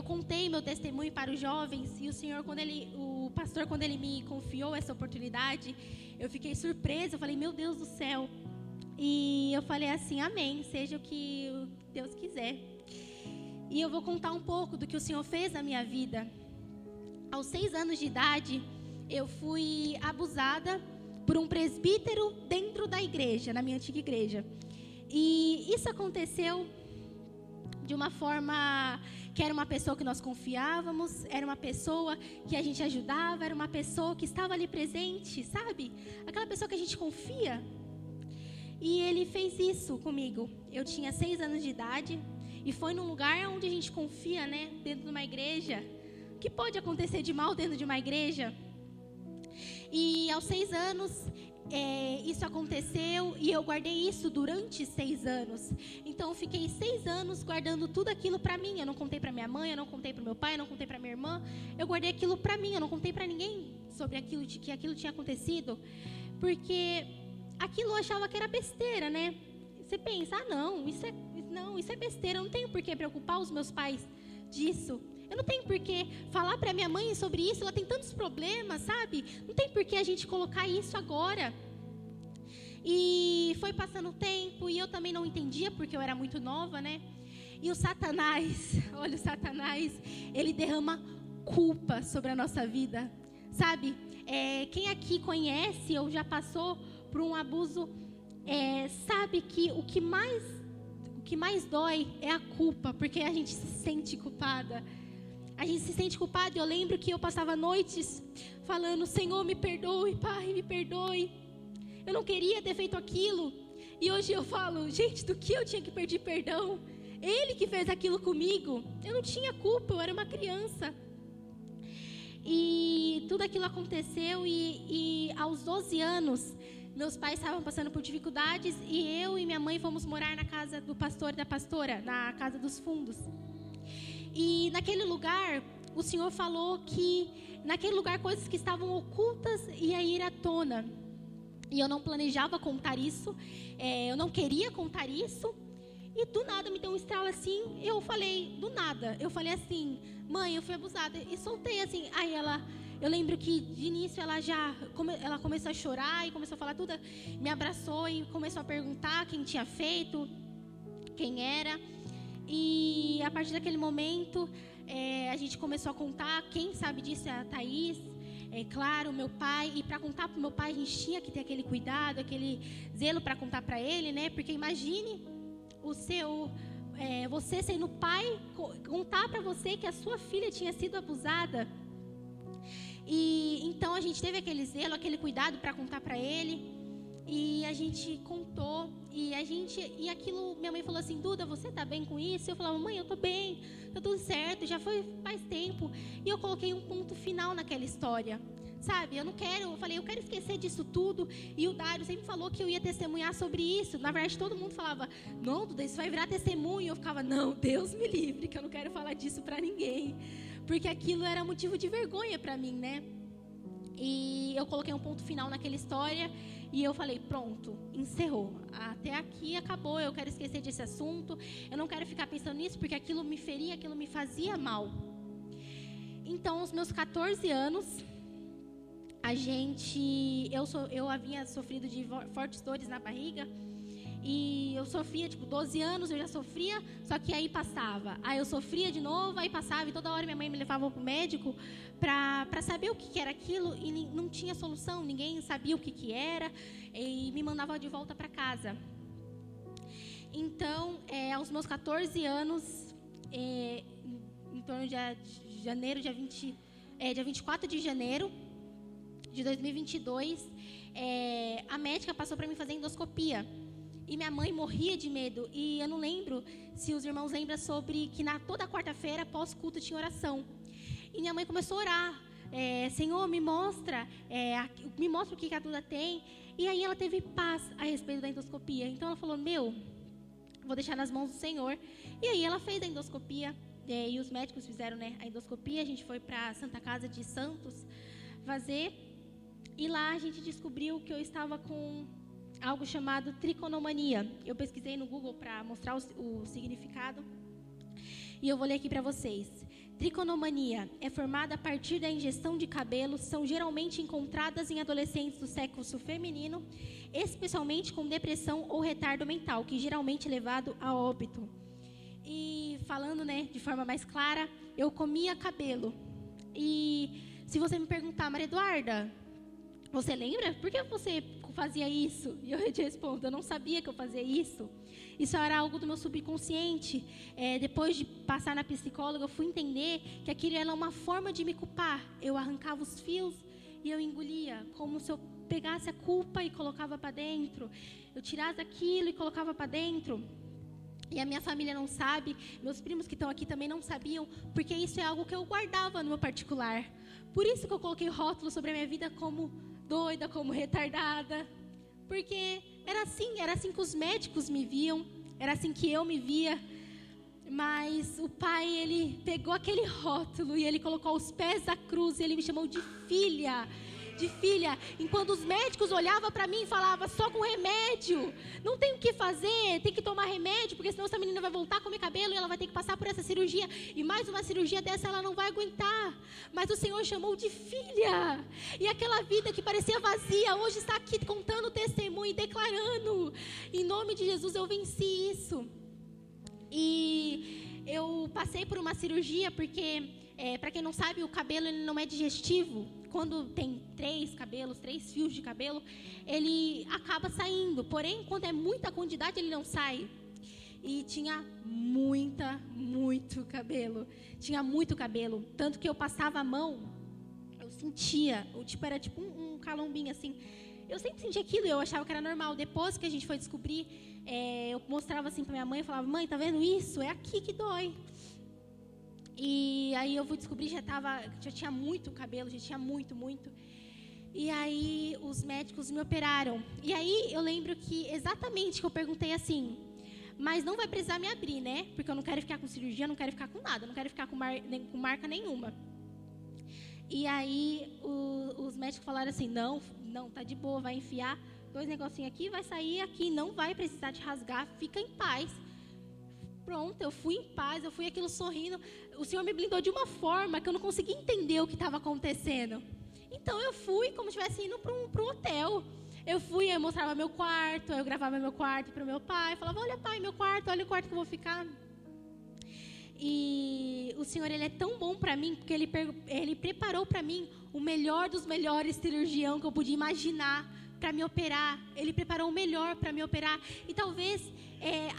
eu contei meu testemunho para os jovens e o pastor, quando ele me confiou essa oportunidade, eu fiquei surpresa. Eu falei, meu Deus do céu. E eu falei assim, amém, seja o que Deus quiser. E eu vou contar um pouco do que o Senhor fez na minha vida. Aos 6 anos de idade, eu fui abusada por um presbítero dentro da igreja, na minha antiga igreja. E isso aconteceu de uma forma que era uma pessoa que nós confiávamos, era uma pessoa que a gente ajudava, era uma pessoa que estava ali presente, sabe? Aquela pessoa que a gente confia. E ele fez isso comigo. Eu tinha 6 anos de idade e foi num lugar onde a gente confia, né? Dentro de uma igreja. O que pode acontecer de mal dentro de uma igreja? E aos 6 anos, isso aconteceu e eu guardei isso durante 6 anos. Então eu fiquei 6 anos guardando tudo aquilo para mim. Eu não contei para minha mãe, eu não contei para meu pai, eu não contei para minha irmã. Eu guardei aquilo para mim, eu não contei para ninguém sobre que aquilo tinha acontecido. Porque aquilo eu achava que era besteira, né? Você pensa, isso é besteira, eu não tenho por que preocupar os meus pais disso. Eu não tenho por que falar para minha mãe sobre isso, ela tem tantos problemas, sabe? Não tem por que a gente colocar isso agora. E foi passando o tempo e eu também não entendia, porque eu era muito nova, né? E o Satanás, olha o Satanás, ele derrama culpa sobre a nossa vida, sabe? Quem aqui conhece ou já passou por um abuso, sabe que o que mais dói é a culpa, porque a gente se sente culpada. A gente se sente culpada. Eu lembro que eu passava noites falando, Senhor, me perdoe, Pai, me perdoe. Eu não queria ter feito aquilo. E hoje eu falo, gente, do que eu tinha que pedir perdão? Ele que fez aquilo comigo. Eu não tinha culpa, eu era uma criança. E tudo aquilo aconteceu e aos 12 anos, meus pais estavam passando por dificuldades e eu e minha mãe fomos morar na casa do pastor e da pastora, na casa dos fundos. E naquele lugar, o Senhor falou que naquele lugar coisas que estavam ocultas iam ir à tona. E eu não planejava contar isso, eu não queria contar isso. E do nada me deu um estralo assim, eu falei, do nada, eu falei assim, mãe, eu fui abusada. E soltei assim, aí eu lembro que de início ela começou a chorar e começou a falar tudo, me abraçou e começou a perguntar quem tinha feito, quem era. E a partir daquele momento, a gente começou a contar, quem sabe disso é a Thaís, claro, meu pai. E para contar para o meu pai, a gente tinha que ter aquele cuidado, aquele zelo para contar para ele, né? Porque imagine você sendo pai, contar para você que a sua filha tinha sido abusada. E então a gente teve aquele zelo, aquele cuidado para contar para ele. E a gente contou, e aquilo, minha mãe falou assim, Duda, você tá bem com isso? Eu falava, mãe, eu tô bem, tá tudo certo, já faz tempo. E eu coloquei um ponto final naquela história, sabe? Eu quero esquecer disso tudo. E o Dário sempre falou que eu ia testemunhar sobre isso. Na verdade, todo mundo falava, não, Duda, isso vai virar testemunho. Eu ficava, não, Deus me livre, que eu não quero falar disso pra ninguém. Porque aquilo era motivo de vergonha pra mim, né? E eu coloquei um ponto final naquela história e eu falei, pronto, encerrou. Até aqui acabou, eu quero esquecer desse assunto. Eu não quero ficar pensando nisso porque aquilo me feria, aquilo me fazia mal. Então, aos meus 14 anos, eu havia sofrido de fortes dores na barriga. E eu sofria, 12 anos eu já sofria, só que aí passava. Aí eu sofria de novo, aí passava. E toda hora minha mãe me levava para o médico para saber o que era aquilo. E não tinha solução, ninguém sabia o que era. E me mandava de volta para casa. Então, aos meus 14 anos, em torno de janeiro, dia 24 de janeiro de 2022, a médica passou para mim fazer endoscopia. E minha mãe morria de medo. E eu não lembro se os irmãos lembram sobre que toda quarta-feira, pós-culto, tinha oração. E minha mãe começou a orar. Senhor, me mostra o que a Duda tem. E aí ela teve paz a respeito da endoscopia. Então ela falou, vou deixar nas mãos do Senhor. E aí ela fez a endoscopia. E os médicos fizeram, né, a endoscopia. A gente foi para a Santa Casa de Santos fazer. E lá a gente descobriu que eu estava com algo chamado tricotomania. Eu pesquisei no Google para mostrar o significado. E eu vou ler aqui para vocês. Tricotomania é formada a partir da ingestão de cabelos, são geralmente encontradas em adolescentes do sexo feminino, especialmente com depressão ou retardo mental, que geralmente é levado a óbito. E falando, de forma mais clara, eu comia cabelo. E se você me perguntar, Maria Eduarda, você lembra? Por que você fazia isso? E eu te respondo, eu não sabia que eu fazia isso. Isso era algo do meu subconsciente. Depois de passar na psicóloga, eu fui entender que aquilo era uma forma de me culpar. Eu arrancava os fios e eu engolia, como se eu pegasse a culpa e colocava para dentro. Eu tirasse aquilo e colocava para dentro. E a minha família não sabe, meus primos que estão aqui também não sabiam, porque isso é algo que eu guardava no meu particular. Por isso que eu coloquei rótulo sobre a minha vida como doida, como retardada. Porque era assim que os médicos me viam, era assim que eu me via. Mas o pai, ele pegou aquele rótulo e ele colocou aos pés da cruz e ele me chamou de filha. Enquanto os médicos olhavam para mim e falavam, só com remédio, não tem o que fazer, tem que tomar remédio, porque senão essa menina vai voltar a comer cabelo e ela vai ter que passar por essa cirurgia, e mais uma cirurgia dessa ela não vai aguentar. Mas o Senhor chamou de filha, e aquela vida que parecia vazia, hoje está aqui contando testemunho e declarando, em nome de Jesus eu venci isso. E eu passei por uma cirurgia, porque, para quem não sabe, o cabelo ele não é digestivo. Quando tem 3 fios de cabelo, ele acaba saindo. Porém, quando é muita quantidade, ele não sai. E tinha muito cabelo. Tinha muito cabelo. Tanto que eu passava a mão, eu sentia. Era tipo um calombinho assim. Eu sempre sentia aquilo e eu achava que era normal. Depois que a gente foi descobrir, eu mostrava assim para minha mãe e falava, mãe, tá vendo isso? É aqui que dói. E aí eu fui descobrir, já tinha muito cabelo, já tinha muito. E aí os médicos me operaram. E aí eu lembro que exatamente que eu perguntei assim, mas não vai precisar me abrir, né? Porque eu não quero ficar com cirurgia, não quero ficar com nada, não quero ficar com marca nenhuma. E aí os médicos falaram assim, não, tá de boa, vai enfiar 2 negocinhos aqui, vai sair aqui, não vai precisar te rasgar, fica em paz. Pronto, eu fui em paz, eu fui aquilo sorrindo. O Senhor me blindou de uma forma que eu não conseguia entender o que estava acontecendo. Então eu fui como se estivesse indo para um hotel. Eu mostrava meu quarto, eu gravava meu quarto para o meu pai. Falava, olha pai, meu quarto, olha o quarto que eu vou ficar. E o Senhor, Ele é tão bom para mim, porque Ele preparou para mim o melhor dos melhores cirurgião que eu podia imaginar para me operar. Ele preparou o melhor para me operar. E talvez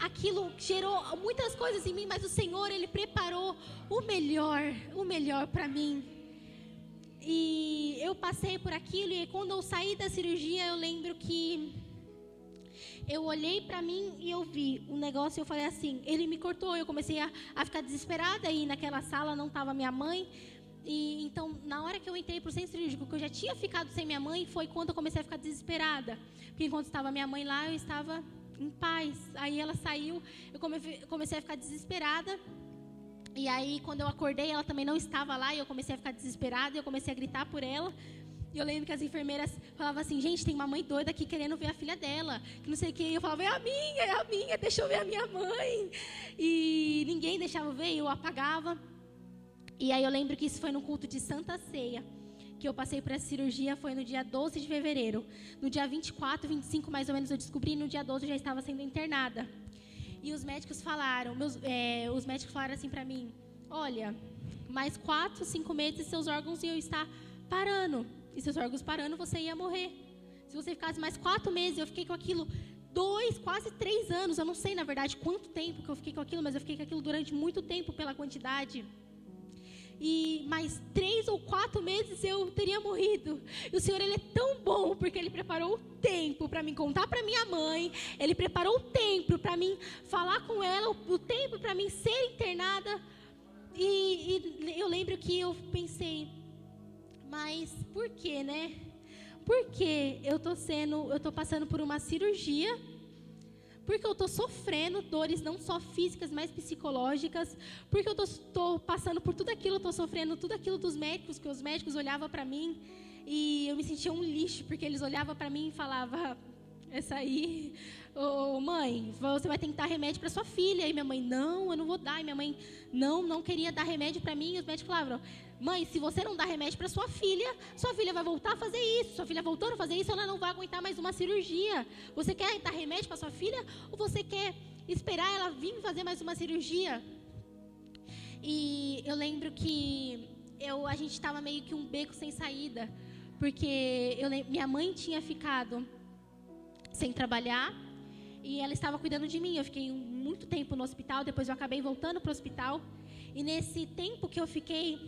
aquilo gerou muitas coisas em mim, mas o Senhor, Ele preparou o melhor para mim. E eu passei por aquilo, e quando eu saí da cirurgia, eu lembro que eu olhei para mim e eu vi um negócio e eu falei assim, Ele me cortou. Eu comecei a ficar desesperada, e naquela sala não estava minha mãe. E então, na hora que eu entrei para o centro cirúrgico, que eu já tinha ficado sem minha mãe, foi quando eu comecei a ficar desesperada. Porque enquanto estava minha mãe lá, eu estava em paz. Aí ela saiu, eu comecei a ficar desesperada. E aí, quando eu acordei, ela também não estava lá, e eu comecei a ficar desesperada, e eu comecei a gritar por ela. E eu lembro que as enfermeiras falavam assim, gente, tem uma mãe doida aqui querendo ver a filha dela, que não sei o que. E eu falava, é a minha, deixa eu ver a minha mãe. E ninguém deixava eu ver, eu apagava. E aí eu lembro que isso foi no culto de Santa Ceia, que eu passei por essa cirurgia, foi no dia 12 de fevereiro. No dia 24, 25 mais ou menos eu descobri, no dia 12 eu já estava sendo internada. E os médicos falaram, assim para mim, olha, mais 4, 5 meses seus órgãos iam estar parando. E seus órgãos parando, você ia morrer. Se você ficasse mais 4 meses, eu fiquei com aquilo 2, quase 3 anos. Eu não sei, na verdade, quanto tempo que eu fiquei com aquilo, mas eu fiquei com aquilo durante muito tempo pela quantidade. E mais 3 ou 4 meses eu teria morrido. E o Senhor, Ele é tão bom, porque Ele preparou o tempo para mim contar para minha mãe. Ele preparou o tempo para mim falar com ela, o tempo para mim ser internada. E eu lembro que eu pensei, mas por quê, né? Por que eu tô passando por uma cirurgia? Porque eu estou sofrendo dores não só físicas, mas psicológicas. Porque eu estou passando por tudo aquilo, estou sofrendo tudo aquilo dos médicos, que os médicos olhavam para mim e eu me sentia um lixo, porque eles olhavam para mim e falavam, essa aí, mãe, você vai tentar remédio para sua filha. E minha mãe, não, eu não vou dar. E minha mãe, não queria dar remédio para mim. E os médicos falavam, mãe, se você não dá remédio para sua filha vai voltar a fazer isso. Sua filha voltando a fazer isso, ela não vai aguentar mais uma cirurgia. Você quer dar remédio para sua filha ou você quer esperar ela vir fazer mais uma cirurgia? E eu lembro que a gente estava meio que um beco sem saída, porque minha mãe tinha ficado sem trabalhar e ela estava cuidando de mim. Eu fiquei muito tempo no hospital, depois eu acabei voltando para o hospital. E nesse tempo que eu fiquei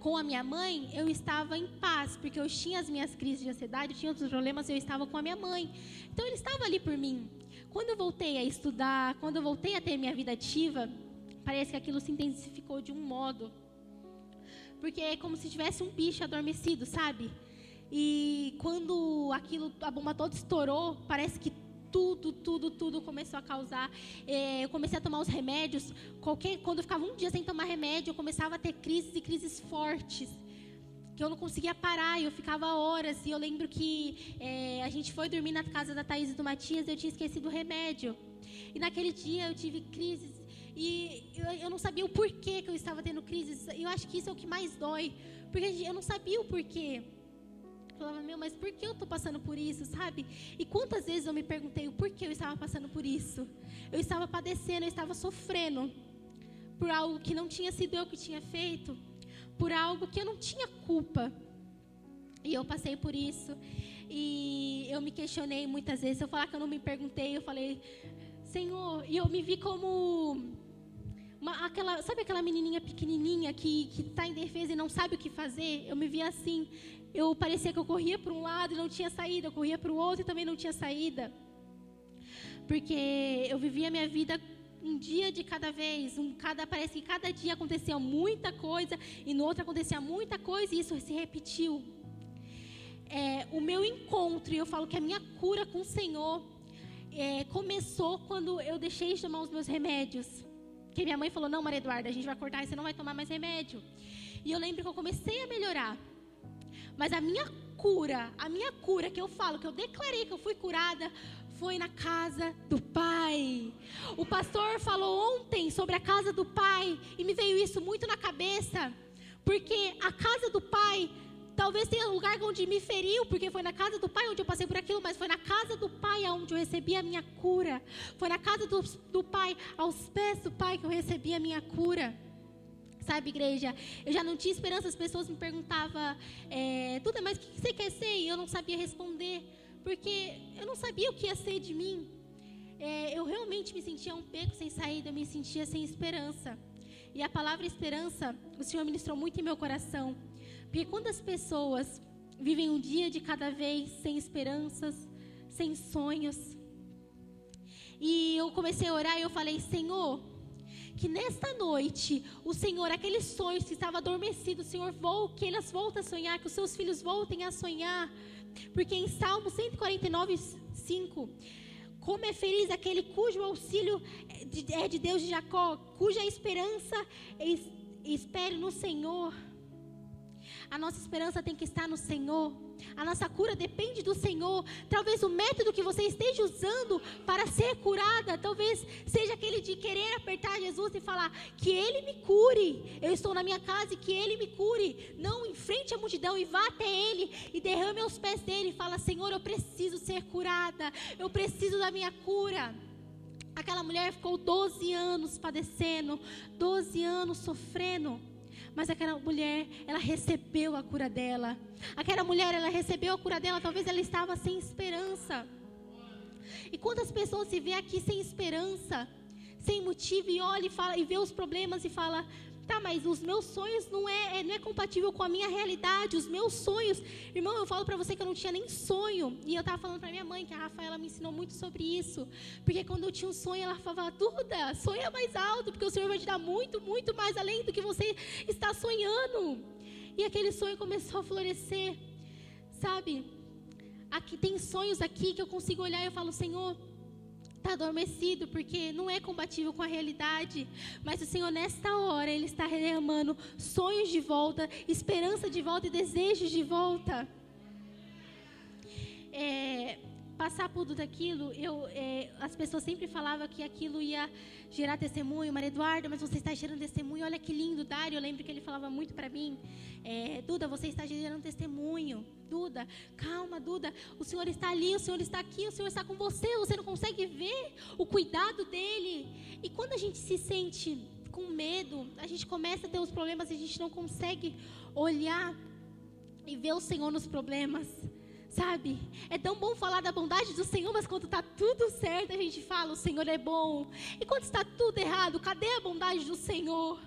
com a minha mãe, eu estava em paz, porque eu tinha as minhas crises de ansiedade, eu tinha outros problemas, eu estava com a minha mãe. Então ele estava ali por mim. Quando eu voltei a estudar, quando eu voltei a ter minha vida ativa, parece que aquilo se intensificou de um modo, porque é como se tivesse um bicho adormecido, sabe? E quando a bomba toda estourou, parece que tudo começou a causar. Eu comecei a tomar os remédios. Quando eu ficava um dia sem tomar remédio, eu começava a ter crises fortes, que eu não conseguia parar, eu ficava horas. E eu lembro que a gente foi dormir na casa da Thaís e do Matias, e eu tinha esquecido o remédio. E naquele dia eu tive crises, e eu não sabia o porquê que eu estava tendo crises. Eu acho que isso é o que mais dói, porque eu não sabia o porquê. Eu falava, mas por que eu estou passando por isso, sabe? E quantas vezes eu me perguntei o porquê eu estava passando por isso. Eu estava padecendo, eu estava sofrendo por algo que não tinha sido eu que tinha feito, por algo que eu não tinha culpa. E eu passei por isso. E eu me questionei muitas vezes. Se eu falar que eu não me perguntei, eu falei, Senhor, e eu me vi como sabe aquela menininha pequenininha que está indefesa e não sabe o que fazer? Eu me via assim. Eu parecia que eu corria para um lado e não tinha saída, eu corria para o outro e também não tinha saída, porque eu vivia a minha vida um dia de cada vez. Parece que cada dia acontecia muita coisa e no outro acontecia muita coisa, e isso se repetiu. O meu encontro, e eu falo que a minha cura com o Senhor começou quando eu deixei de tomar os meus remédios. Porque minha mãe falou, não, Maria Eduarda, a gente vai cortar e você não vai tomar mais remédio. E eu lembro que eu comecei a melhorar. Mas a minha cura que eu falo, que eu declarei que eu fui curada, foi na casa do Pai. O pastor falou ontem sobre a casa do Pai, e me veio isso muito na cabeça, porque a casa do Pai, talvez tenha um lugar onde me feriu, porque foi na casa do Pai onde eu passei por aquilo, mas foi na casa do Pai onde eu recebi a minha cura. Foi na casa do Pai, aos pés do Pai, que eu recebi a minha cura. Sabe, igreja, eu já não tinha esperança. As pessoas me perguntavam, tudo, mas o que você quer ser? E eu não sabia responder, porque eu não sabia o que ia ser de mim. Eu realmente me sentia um beco sem saída, eu me sentia sem esperança. E a palavra esperança, o Senhor ministrou muito em meu coração, porque quando as pessoas vivem um dia de cada vez, sem esperanças, sem sonhos, e eu comecei a orar e eu falei, Senhor, que nesta noite, o Senhor, aqueles sonhos que estavam adormecidos, o Senhor, que eles voltem a sonhar, que os seus filhos voltem a sonhar. Porque em Salmo 149:5, como é feliz aquele cujo auxílio é de Deus de Jacó, cuja esperança espere no Senhor. A nossa esperança tem que estar no Senhor. A nossa cura depende do Senhor. Talvez o método que você esteja usando para ser curada, talvez seja aquele de querer apertar Jesus e falar que Ele me cure. Eu estou na minha casa e que Ele me cure. Não, enfrente a multidão e vá até Ele e derrame aos pés dEle e fala, Senhor, eu preciso ser curada. Eu preciso da minha cura. Aquela mulher ficou 12 anos padecendo, 12 anos sofrendo. Mas aquela mulher, ela recebeu a cura dela. Aquela mulher, ela recebeu a cura dela. Talvez ela estava sem esperança. E quantas pessoas se vê aqui sem esperança, sem motivo, e olha e fala, e vê os problemas e fala, tá, mas os meus sonhos não é compatível com a minha realidade. Os meus sonhos, irmão, eu falo pra você que eu não tinha nem sonho. E eu tava falando pra minha mãe, que a Rafaela me ensinou muito sobre isso. Porque quando eu tinha um sonho, ela falava, Duda, sonha mais alto, porque o Senhor vai te dar muito, muito mais além do que você está sonhando. E aquele sonho começou a florescer, sabe? Aqui tem sonhos aqui que eu consigo olhar e eu falo, Senhor, está adormecido, porque não é compatível com a realidade. Mas o Senhor, nesta hora, Ele está derramando sonhos de volta, esperança de volta e desejos de volta. passar por tudo aquilo, as pessoas sempre falavam que aquilo ia gerar testemunho. Maria Eduarda, mas você está gerando testemunho, olha que lindo. Dário, eu lembro que ele falava muito para mim, Duda, você está gerando testemunho. Duda, calma, Duda, o Senhor está ali, o Senhor está aqui, o Senhor está com você não consegue ver o cuidado dEle. E quando a gente se sente com medo, a gente começa a ter os problemas e a gente não consegue olhar e ver o Senhor nos problemas, sabe? É tão bom falar da bondade do Senhor, mas quando está tudo certo, a gente fala, o Senhor é bom. E quando está tudo errado, cadê a bondade do Senhor?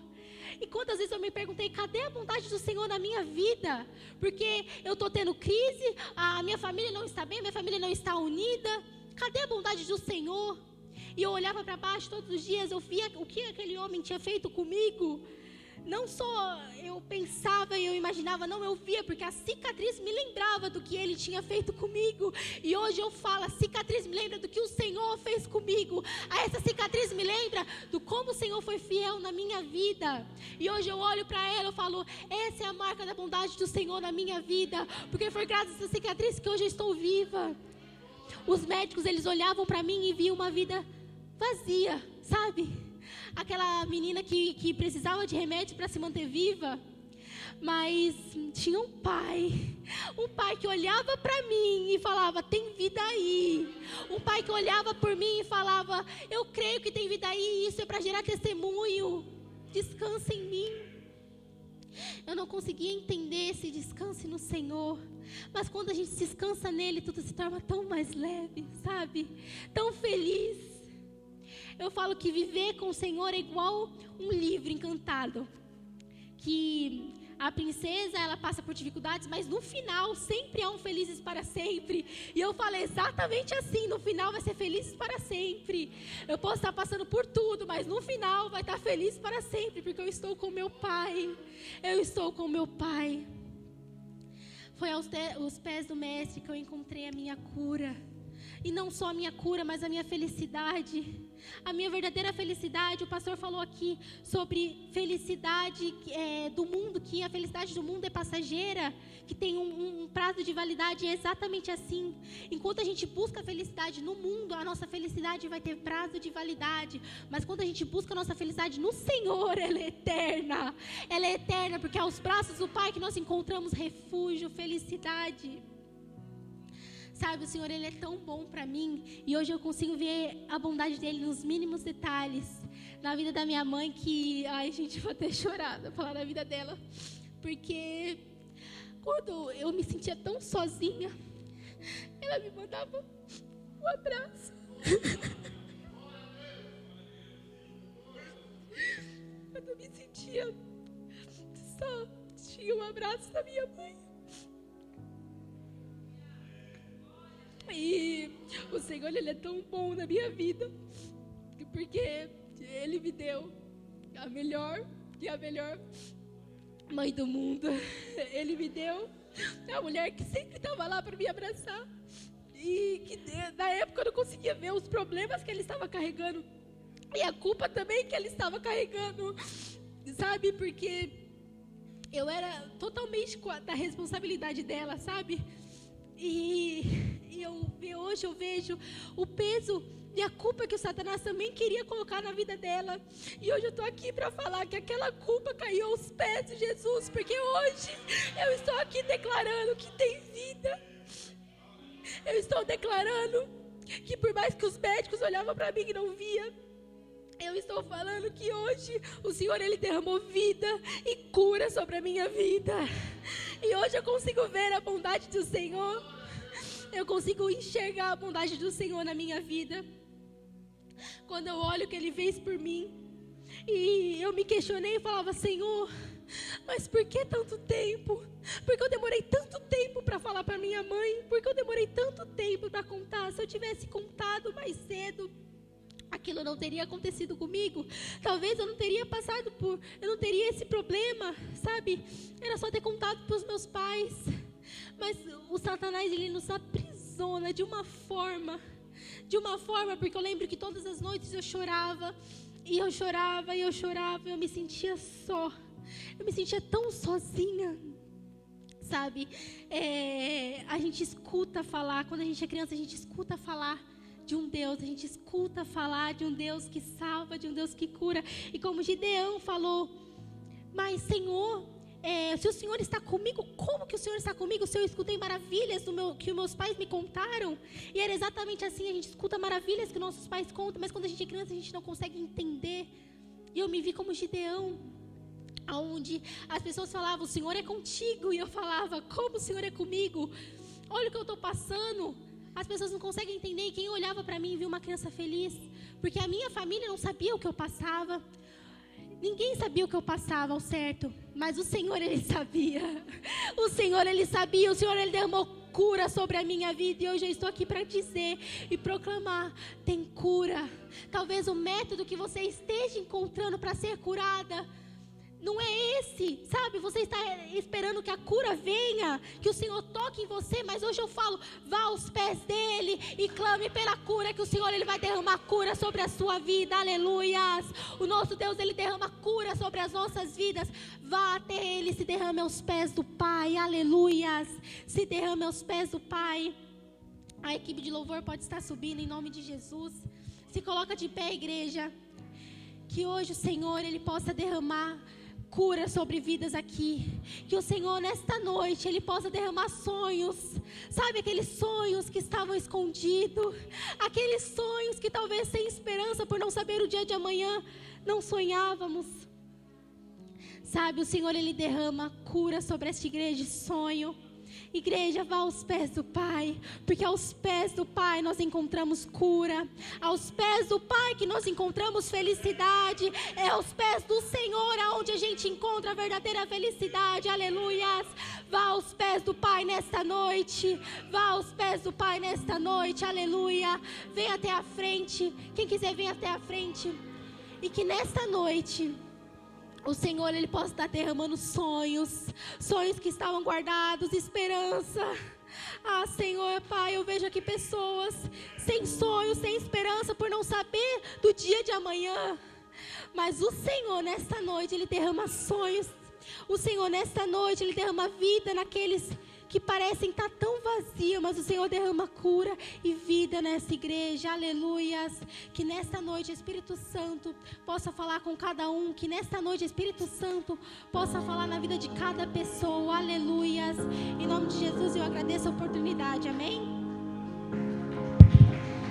E quantas vezes eu me perguntei, cadê a bondade do Senhor na minha vida? Porque eu estou tendo crise, a minha família não está bem, a minha família não está unida. Cadê a bondade do Senhor? E eu olhava para baixo todos os dias, eu via o que aquele homem tinha feito comigo. Não só eu pensava e eu imaginava, não, eu via, porque a cicatriz me lembrava do que ele tinha feito comigo. E hoje eu falo, a cicatriz me lembra do que o Senhor fez comigo. Essa cicatriz me lembra do como o Senhor foi fiel na minha vida. E hoje eu olho para ela e falo, essa é a marca da bondade do Senhor na minha vida. Porque foi graças a essa cicatriz que hoje eu estou viva. Os médicos, eles olhavam para mim e viam uma vida vazia, sabe? Aquela menina que precisava de remédio para se manter viva, mas tinha um pai que olhava para mim e falava, tem vida aí. Um pai que olhava por mim e falava, eu creio que tem vida aí, isso é para gerar testemunho, descansa em mim. Eu não conseguia entender esse descanse no Senhor, mas quando a gente descansa nele, tudo se torna tão mais leve, sabe? Tão feliz. Eu falo que viver com o Senhor é igual um livro encantado, que a princesa, ela passa por dificuldades, mas no final sempre há um felizes para sempre. E eu falo exatamente assim, no final vai ser felizes para sempre. Eu posso estar passando por tudo, mas no final vai estar feliz para sempre, porque eu estou com meu Pai. Eu estou com meu Pai. Foi aos pés do Mestre que eu encontrei a minha cura. E não só a minha cura, mas a minha felicidade. A minha verdadeira felicidade. O pastor falou aqui sobre felicidade do mundo, que a felicidade do mundo é passageira, que tem um prazo de validade. É exatamente assim. Enquanto a gente busca a felicidade no mundo, a nossa felicidade vai ter prazo de validade. Mas quando a gente busca a nossa felicidade no Senhor, ela é eterna. Ela é eterna, porque aos braços do Pai que nós encontramos refúgio, felicidade. Sabe, o Senhor, Ele é tão bom para mim. E hoje eu consigo ver a bondade dEle nos mínimos detalhes. Na vida da minha mãe, que... Ai, gente, vou até chorar pra falar da vida dela. Porque quando eu me sentia tão sozinha, ela me mandava um abraço. Quando eu me sentia só, tinha um abraço da minha mãe. E o Senhor, Ele é tão bom na minha vida, porque Ele me deu a melhor mãe do mundo. Ele me deu a mulher que sempre estava lá para me abraçar. E que na época eu não conseguia ver os problemas que ele estava carregando. E a culpa também que ele estava carregando, sabe? Porque eu era totalmente da responsabilidade dela, sabe? E hoje eu vejo o peso e a culpa que o Satanás também queria colocar na vida dela. E hoje eu estou aqui para falar que aquela culpa caiu aos pés de Jesus, porque hoje eu estou aqui declarando que tem vida. Eu estou declarando que por mais que os médicos olhavam para mim e não via, eu estou falando que hoje o Senhor, Ele derramou vida e cura sobre a minha vida. E hoje eu consigo ver a bondade do Senhor. Eu consigo enxergar a bondade do Senhor na minha vida. Quando eu olho o que Ele fez por mim. E eu me questionei e falava, Senhor, mas por que tanto tempo? Por que eu demorei tanto tempo para falar para minha mãe? Por que eu demorei tanto tempo para contar? Se eu tivesse contado mais cedo, aquilo não teria acontecido comigo. Talvez eu não teria eu não teria esse problema, sabe? Era só ter contado para os meus pais. Mas o Satanás, ele nos aprisiona de uma forma, porque eu lembro que todas as noites eu chorava, e eu chorava, eu me sentia só, eu me sentia tão sozinha, sabe? A gente escuta falar, quando a gente é criança, a gente escuta falar de um Deus, a gente escuta falar de um Deus que salva, de um Deus que cura. E como Gideão falou, mas Senhor, se o Senhor está comigo, como que o Senhor está comigo? Se eu escutei maravilhas que meus pais me contaram. E era exatamente assim, a gente escuta maravilhas que nossos pais contam, mas quando a gente é criança a gente não consegue entender. E eu me vi como Gideão, onde as pessoas falavam, o Senhor é contigo. E eu falava, como o Senhor é comigo? Olha o que eu estou passando. As pessoas não conseguem entender. E quem olhava para mim viu uma criança feliz, porque a minha família não sabia o que eu passava. Ninguém sabia o que eu passava ao certo, mas o Senhor, Ele sabia. O Senhor, Ele sabia. O Senhor, Ele derramou cura sobre a minha vida. E hoje eu estou aqui para dizer e proclamar, tem cura. Talvez o método que você esteja encontrando para ser curada não é esse, sabe? Você está esperando que a cura venha, que o Senhor toque em você, mas hoje eu falo, vá aos pés dEle e clame pela cura, que o Senhor, Ele vai derramar cura sobre a sua vida, aleluias. O nosso Deus, Ele derrama cura sobre as nossas vidas. Vá até Ele, se derrame aos pés do Pai, aleluias. Se derrame aos pés do Pai. A equipe de louvor pode estar subindo em nome de Jesus. Se coloca de pé, igreja. Que hoje o Senhor, Ele possa derramar cura sobre vidas aqui. Que o Senhor nesta noite Ele possa derramar sonhos. Sabe aqueles sonhos que estavam escondidos, aqueles sonhos que talvez sem esperança, por não saber o dia de amanhã, não sonhávamos. Sabe, o Senhor, Ele derrama cura sobre esta igreja, sonho. Igreja, vá aos pés do Pai, porque aos pés do Pai nós encontramos cura, aos pés do Pai que nós encontramos felicidade, é aos pés do Senhor aonde a gente encontra a verdadeira felicidade, aleluias. Vá aos pés do Pai nesta noite, vá aos pés do Pai nesta noite, aleluia. Vem até a frente, quem quiser vem até a frente, e que nesta noite o Senhor, Ele possa estar derramando sonhos que estavam guardados, esperança. Ah, Senhor, Pai, eu vejo aqui pessoas sem sonhos, sem esperança, por não saber do dia de amanhã. Mas o Senhor, nesta noite, Ele derrama sonhos. O Senhor, nesta noite, Ele derrama vida naqueles que parecem estar tão vazios, mas o Senhor derrama cura e vida nessa igreja, aleluias. Que nesta noite, Espírito Santo possa falar com cada um, que nesta noite, Espírito Santo possa falar na vida de cada pessoa, aleluias. Em nome de Jesus, eu agradeço a oportunidade, amém?